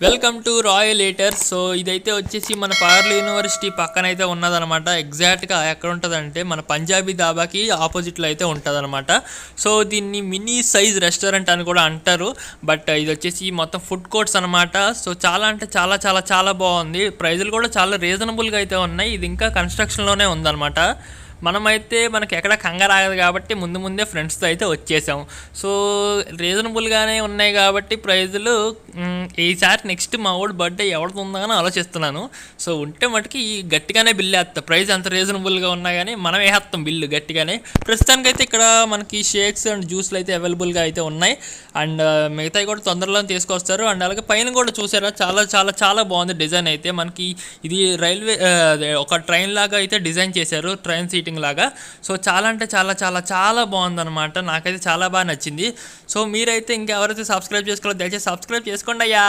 Welcome to royal ఎయిటర్స్. So ఇదైతే వచ్చేసి మన పార్లీ యూనివర్సిటీ పక్కన అయితే ఉన్నదనమాట. ఎగ్జాక్ట్గా ఎక్కడ ఉంటుందంటే మన పంజాబీ దాబాకి ఆపోజిట్లో అయితే ఉంటుందన్నమాట. సో దీన్ని మినీ సైజ్ రెస్టారెంట్ అని కూడా అంటారు. బట్ ఇది వచ్చేసి మొత్తం ఫుడ్ కోర్ట్స్ అనమాట. సో చాలా అంటే చాలా చాలా చాలా బాగుంది. ప్రైజులు కూడా చాలా రీజనబుల్గా అయితే ఉన్నాయి. ఇది ఇంకా కన్స్ట్రక్షన్లోనే ఉందన్నమాట. మనమైతే మనకి ఎక్కడ కంగారు ఆగదు కాబట్టి ముందే ఫ్రెండ్స్తో అయితే వచ్చేసాం. సో రీజనబుల్గానే ఉన్నాయి కాబట్టి ప్రైజులు. ఈసారి నెక్స్ట్ మా వాడు బర్త్డే ఎవరితో ఉందా అని ఆలోచిస్తున్నాను. సో ఉంటే మటుకి గట్టిగానే బిల్లు వేస్తాం. ప్రైస్ అంత రీజనబుల్గా ఉన్నా కానీ మనం వేస్తాం బిల్లు గట్టిగానే. ప్రస్తుతానికైతే ఇక్కడ మనకి షేక్స్ అండ్ జ్యూస్లు అయితే అవైలబుల్గా అయితే ఉన్నాయి. అండ్ మిగతాయి కూడా తొందరలో తీసుకొస్తారు. అండ్ అలాగే పైన కూడా చూసారా, చాలా చాలా చాలా బాగుంది డిజైన్ అయితే. మనకి ఇది రైల్వే ఒక ట్రైన్ లాగా అయితే డిజైన్ చేశారు, ట్రైన్ సీటింగ్ లాగా. సో చాలా అంటే చాలా చాలా చాలా బాగుందన్నమాట. నాకైతే చాలా బాగా నచ్చింది. సో మీరైతే ఇంకెవరైతే సబ్స్క్రైబ్ చేసుకోవాలో దయచేసి సబ్స్క్రైబ్ చేసుకోండి అయ్యా.